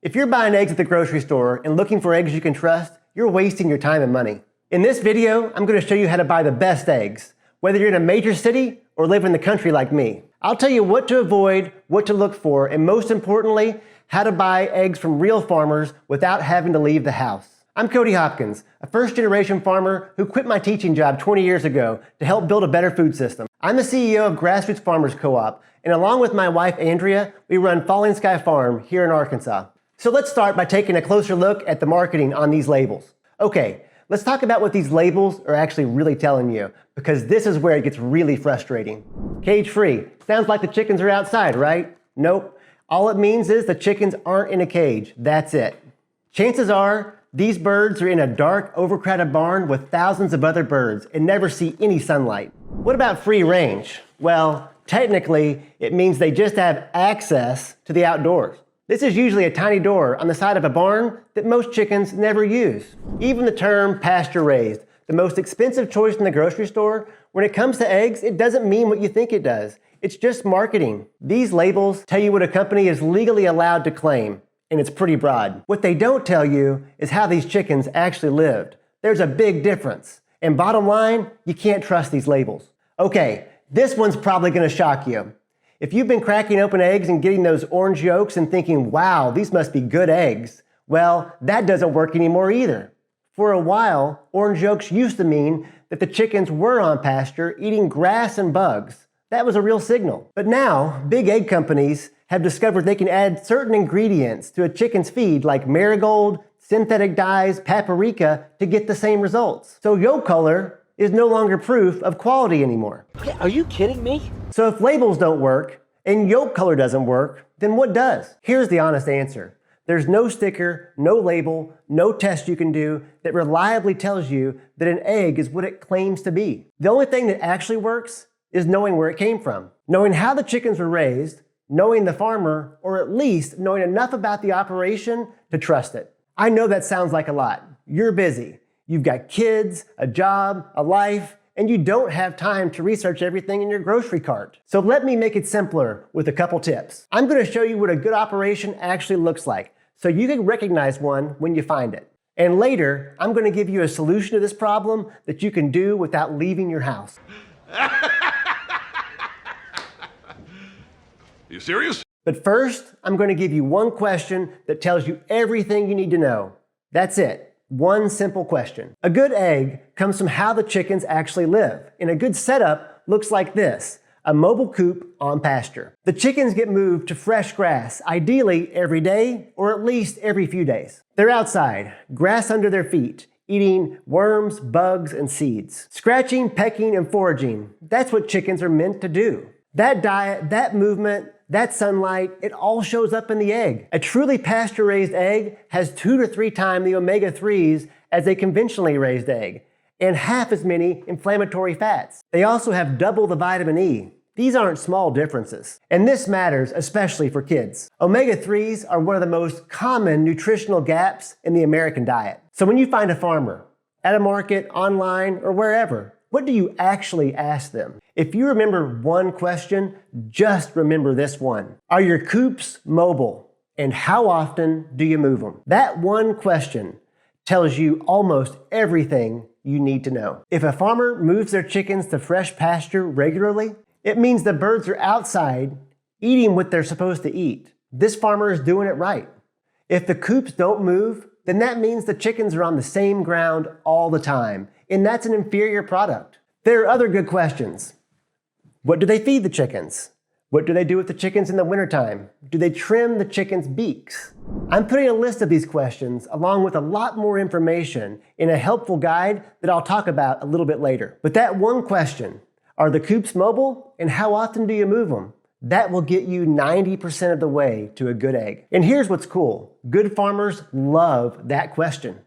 If you're buying eggs at the grocery store and looking for eggs you can trust, you're wasting your time and money. In this video, I'm going to show you how to buy the best eggs, whether you're in a major city or live in the country like me. I'll tell you what to avoid, what to look for, and most importantly, how to buy eggs from real farmers without having to leave the house. I'm Cody Hopkins, a first-generation farmer who quit my teaching job 20 years ago to help build a better food system. I'm the CEO of Grass Roots Farmers Cooperative, and along with my wife Andrea, we run Falling Sky Farm here in Arkansas. So let's start by taking a closer look at the marketing on these labels. Okay, let's talk about what these labels are actually really telling you, because this is where it gets really frustrating. Cage-free. Sounds like the chickens are outside, right? Nope. All it means is the chickens aren't in a cage. That's it. Chances are these birds are in a dark, overcrowded barn with thousands of other birds and never see any sunlight. What about free range? Well, technically, it means they just have access to the outdoors. This is usually a tiny door on the side of a barn that most chickens never use. Even the term pasture raised, the most expensive choice in the grocery store, when it comes to eggs, it doesn't mean what you think it does. It's just marketing. These labels tell you what a company is legally allowed to claim, and it's pretty broad. What they don't tell you is how these chickens actually lived. There's a big difference. And bottom line, you can't trust these labels. Okay, this one's probably gonna shock you. If you've been cracking open eggs and getting those orange yolks and thinking, wow, these must be good eggs, well, that doesn't work anymore either. For a while, orange yolks used to mean that the chickens were on pasture eating grass and bugs. That was a real signal. But now, big egg companies have discovered they can add certain ingredients to a chicken's feed like marigold, synthetic dyes, paprika to get the same results. So Yolk Color is no longer proof of quality anymore. Are you kidding me? So if labels don't work and Yolk Color doesn't work, then what does? Here's the honest answer. There's no sticker, no label, no test you can do that reliably tells you that an egg is what it claims to be. The only thing that actually works is knowing where it came from, knowing how the chickens were raised, knowing the farmer, or at least knowing enough about the operation to trust it. I know that sounds like a lot. You're busy. You've got kids, a job, a life, and you don't have time to research everything in your grocery cart. So let me make it simpler with a couple tips. I'm going to show you what a good operation actually looks like, so you can recognize one when you find it. And later, I'm going to give you a solution to this problem that you can do without leaving your house. You serious? But first, I'm going to give you one question that tells you everything you need to know. That's it. One simple question. A good egg comes from how the chickens actually live, and a good setup looks like this, a mobile coop on pasture. The chickens get moved to fresh grass, ideally every day or at least every few days. They're outside, grass under their feet, eating worms, bugs, and seeds. Scratching, pecking, and foraging, that's what chickens are meant to do. That diet, that movement, that sunlight, it all shows up in the egg. A truly pasture-raised egg has 2 to 3 times the omega-3s as a conventionally raised egg, and half as many inflammatory fats. They also have double the vitamin E. These aren't small differences. And this matters especially for kids. Omega-3s are one of the most common nutritional gaps in the American diet. So when you find a farmer, at a market, online, or wherever, what do you actually ask them? If you remember one question, just remember this one. Are your coops mobile? And how often do you move them? That one question tells you almost everything you need to know. If a farmer moves their chickens to fresh pasture regularly, it means the birds are outside eating what they're supposed to eat. This farmer is doing it right. If the coops don't move, then that means the chickens are on the same ground all the time, and that's an inferior product. There are other good questions. What do they feed the chickens? What do they do with the chickens in the wintertime? Do they trim the chickens' beaks? I'm putting a list of these questions along with a lot more information in a helpful guide that I'll talk about a little bit later. But that one question, are the coops mobile and how often do you move them? That will get you 90% of the way to a good egg. And here's what's cool. Good farmers love that question.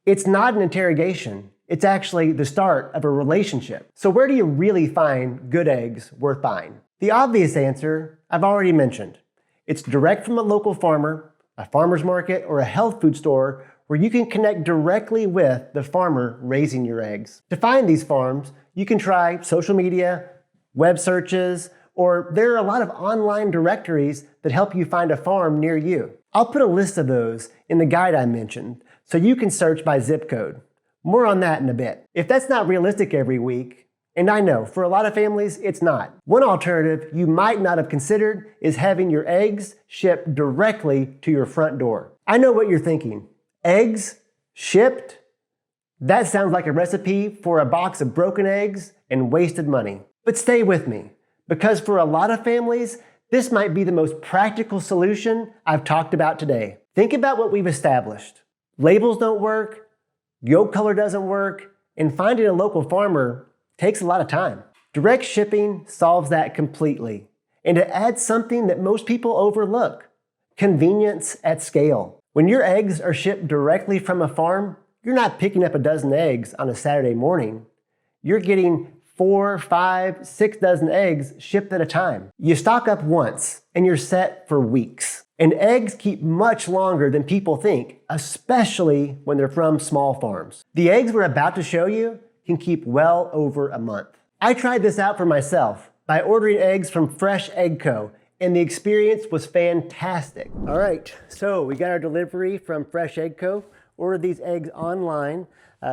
It's not an interrogation. It's actually the start of a relationship. So where do you really find good eggs worth buying? The obvious answer I've already mentioned. It's direct from a local farmer, a farmer's market, or a health food store where you can connect directly with the farmer raising your eggs. To find these farms, you can try social media, web searches, or there are a lot of online directories that help you find a farm near you. I'll put a list of those in the guide I mentioned so you can search by zip code. More on that in a bit. If that's not realistic every week, and I know, for a lot of families, it's not. One alternative you might not have considered is having your eggs shipped directly to your front door. I know what you're thinking. Eggs shipped? That sounds like a recipe for a box of broken eggs and wasted money. But stay with me, because for a lot of families, this might be the most practical solution I've talked about today. Think about what we've established. Labels don't work, yolk color doesn't work, and finding a local farmer takes a lot of time. Direct shipping solves that completely. And it adds something that most people overlook: convenience at scale. When your eggs are shipped directly from a farm, you're not picking up a dozen eggs on a Saturday morning. You're getting 4, 5, 6 dozen eggs shipped at a time. You stock up once and you're set for weeks. And eggs keep much longer than people think, especially when they're from small farms. The eggs we're about to show you can keep well over a month. I tried this out for myself by ordering eggs from Fresh Egg Co., and the experience was fantastic. All right, so we got our delivery from Fresh Egg Co. Ordered these eggs online.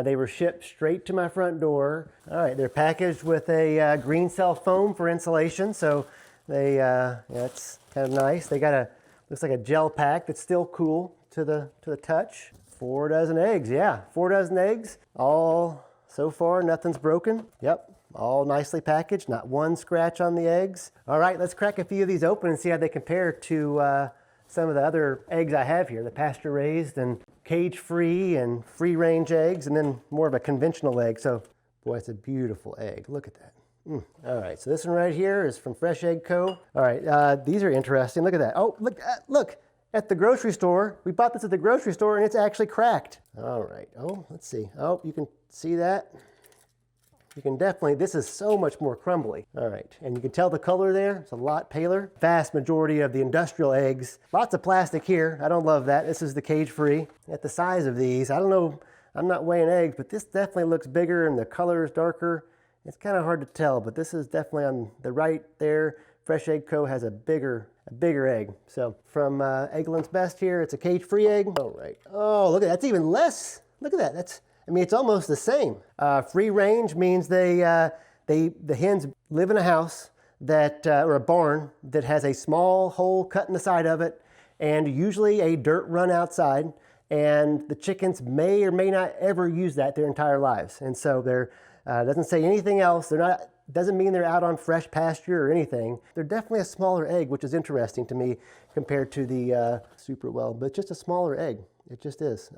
They were shipped straight to my front door. All right, they're packaged with a green cell foam for insulation, so that's kind of nice. They got looks like a gel pack that's still cool to the touch. 4 dozen eggs, yeah, 4 dozen eggs. All so far, nothing's broken. Yep, all nicely packaged, not one scratch on the eggs. All right, let's crack a few of these open and see how they compare to some of the other eggs I have here, the pasture raised and cage-free and free-range eggs, and then more of a conventional egg. So, boy, it's a beautiful egg. Look at that. All right, so this one right here is from Fresh Egg Co. All right, these are interesting. Look at that. Oh, look, at the grocery store. We bought this at the grocery store, and it's actually cracked. All right, oh, let's see. Oh, you can see that? You can definitely, this is so much more crumbly. All right, and you can tell the color there, it's a lot paler. Vast majority of the industrial eggs, lots of plastic here. I don't love that. This is the cage-free. At the size of these, I don't know, I'm not weighing eggs, but this definitely looks bigger and the color is darker. It's kind of hard to tell, but this is definitely on the right there. Fresh Egg Co. has a bigger egg. So from Eggland's Best here, it's a cage-free egg. All right, oh, look at that, that's even less. Look at that, I mean, it's almost the same. Free range means the hens live in a house or a barn that has a small hole cut in the side of it, and usually a dirt run outside, and the chickens may or may not ever use that their entire lives. And so they're, doesn't say anything else. Doesn't mean they're out on fresh pasture or anything. They're definitely a smaller egg, which is interesting to me compared to the super well, but just a smaller egg. It just is.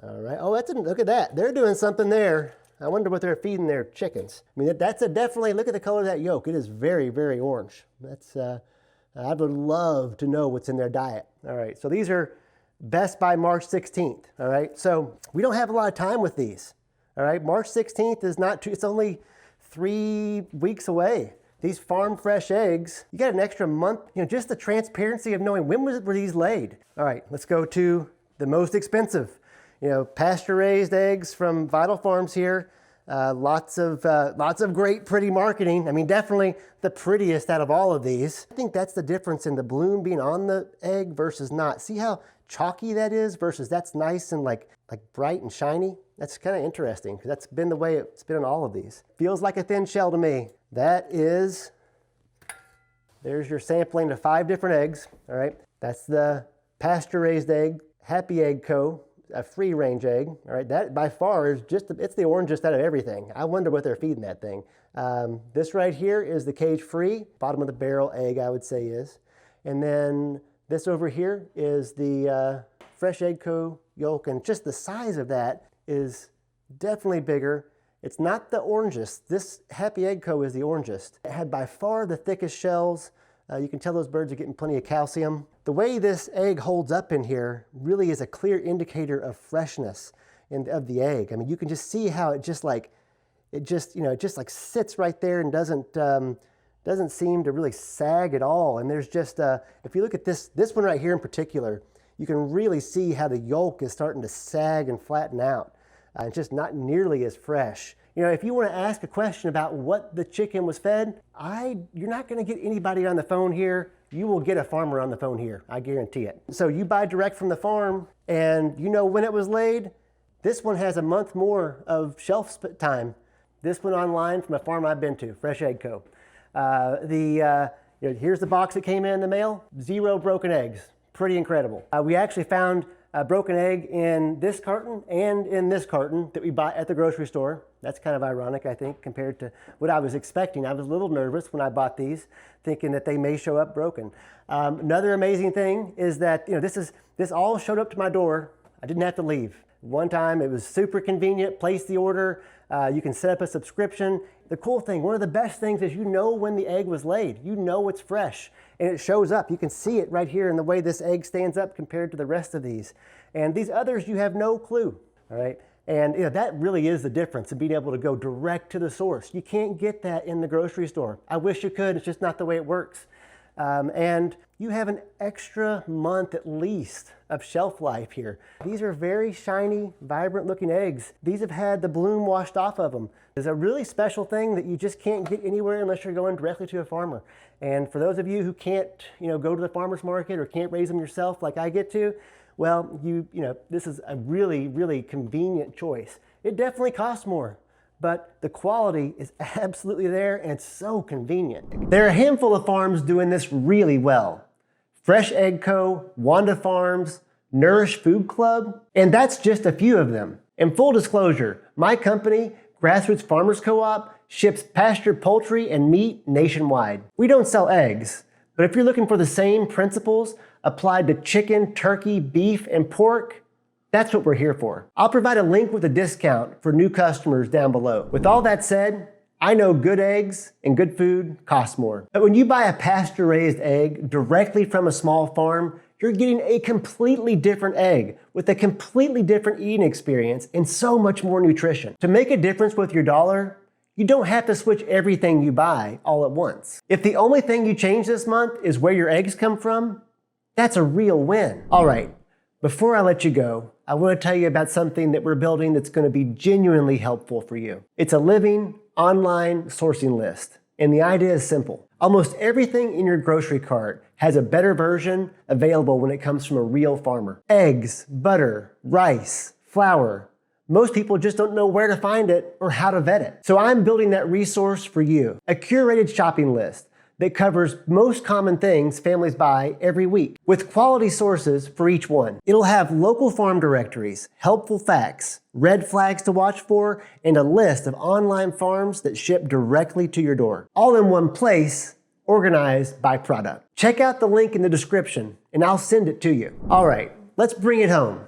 All right. Oh, look at that. They're doing something there. I wonder what they're feeding their chickens. I mean, that's definitely, look at the color of that yolk. It is very, very orange. That's, I would love to know what's in their diet. All right. So these are best by March 16th. All right. So we don't have a lot of time with these. All right. March 16th is not too, it's only 3 weeks away. These farm fresh eggs, you got an extra month, just the transparency of knowing when were these laid. All right. Let's go to the most expensive. Pasture-raised eggs from Vital Farms here. Lots of great, pretty marketing. I mean, definitely the prettiest out of all of these. I think that's the difference in the bloom being on the egg versus not. See how chalky that is versus that's nice and like bright and shiny? That's kind of interesting because that's been the way it's been on all of these. Feels like a thin shell to me. There's your sampling of 5 different eggs. All right, that's the pasture-raised egg, Happy Egg Co., a free range egg. All right, that by far is it's the orangest out of everything. I wonder what they're feeding that thing. This right here is the cage free, bottom of the barrel egg, I would say is. And then this over here is the Fresh Egg Co. yolk, and just the size of that is definitely bigger. It's not the orangest. This Happy Egg Co. is the orangest. It had by far the thickest shells. You can tell those birds are getting plenty of calcium. The way this egg holds up in here really is a clear indicator of freshness of the egg. I mean, you can just see how it just sits right there and doesn't seem to really sag at all. And there's just, if you look at this one right here in particular, you can really see how the yolk is starting to sag and flatten out. It's just not nearly as fresh You know, if you want to ask a question about what the chicken was fed, you're not going to get anybody on the phone here. You will get a farmer on the phone here, I guarantee it. So you buy direct from the farm and you know when it was laid. This one has a month more of shelf time. This one online from a farm I've been to, Fresh Egg Co. Here's the box that came in the mail, 0 broken eggs. Pretty incredible. We actually found a broken egg in this carton and in this carton that we bought at the grocery store. That's kind of ironic, I think, compared to what I was expecting. I was a little nervous when I bought these, thinking that they may show up broken. Another amazing thing is that this all showed up to my door. I didn't have to leave. One time it was super convenient, place the order, you can set up a subscription. The cool thing, one of the best things is you know when the egg was laid. You know it's fresh and it shows up. You can see it right here in the way this egg stands up compared to the rest of these. And these others, you have no clue, all right? And that really is the difference in being able to go direct to the source. You can't get that in the grocery store. I wish you could, it's just not the way it works. And you have an extra month at least of shelf life here. These are very shiny, vibrant looking eggs. These have had the bloom washed off of them. It's a really special thing that you just can't get anywhere unless you're going directly to a farmer. And for those of you who can't go to the farmer's market or can't raise them yourself like I get to, well, this is a really, really convenient choice. It definitely costs more, but the quality is absolutely there and it's so convenient. There are a handful of farms doing this really well. Fresh Egg Co., Wanda Farms, Nourish Food Club, and that's just a few of them. In full disclosure, my company, Grass Roots Farmers Co-op, ships pasture poultry and meat nationwide. We don't sell eggs, but if you're looking for the same principles applied to chicken, turkey, beef, and pork, that's what we're here for. I'll provide a link with a discount for new customers down below. With all that said, I know good eggs and good food cost more. But when you buy a pasture-raised egg directly from a small farm, you're getting a completely different egg with a completely different eating experience and so much more nutrition. To make a difference with your dollar, you don't have to switch everything you buy all at once. If the only thing you change this month is where your eggs come from, that's a real win. All right, before I let you go, I want to tell you about something that we're building that's going to be genuinely helpful for you. It's a living online sourcing list, and the idea is simple. Almost everything in your grocery cart has a better version available when it comes from a real farmer. Eggs, butter, rice, flour. Most people just don't know where to find it or how to vet it. So I'm building that resource for you, a curated shopping list that covers most common things families buy every week, with quality sources for each one. It'll have local farm directories, helpful facts, red flags to watch for, and a list of online farms that ship directly to your door. All in one place, organized by product. Check out the link in the description, and I'll send it to you. All right, let's bring it home.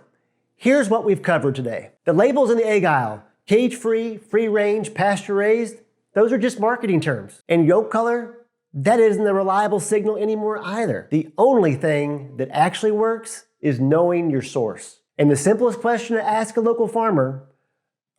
Here's what we've covered today. The labels in the egg aisle, cage-free, free-range, pasture-raised, those are just marketing terms. And yolk color, that isn't a reliable signal anymore either. The only thing that actually works is knowing your source. And the simplest question to ask a local farmer,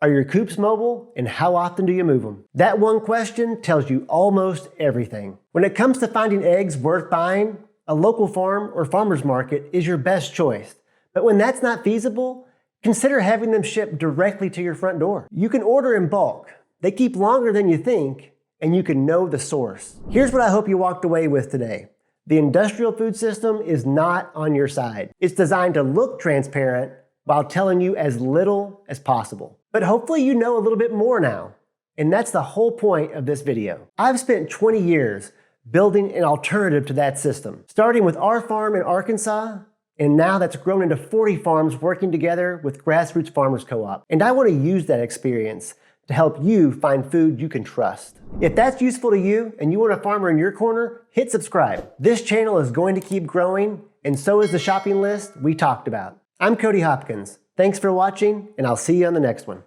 are your coops mobile and how often do you move them? That one question tells you almost everything. When it comes to finding eggs worth buying, a local farm or farmer's market is your best choice. But when that's not feasible, consider having them shipped directly to your front door. You can order in bulk. They keep longer than you think, and you can know the source. Here's what I hope you walked away with today. The industrial food system is not on your side. It's designed to look transparent while telling you as little as possible. But hopefully you know a little bit more now. And that's the whole point of this video. I've spent 20 years building an alternative to that system, starting with our farm in Arkansas, and now that's grown into 40 farms working together with Grass Roots Farmers Co-op. And I want to use that experience to help you find food you can trust. If that's useful to you and you want a farmer in your corner, hit subscribe. This channel is going to keep growing, and so is the shopping list we talked about. I'm Cody Hopkins. Thanks for watching, and I'll see you on the next one.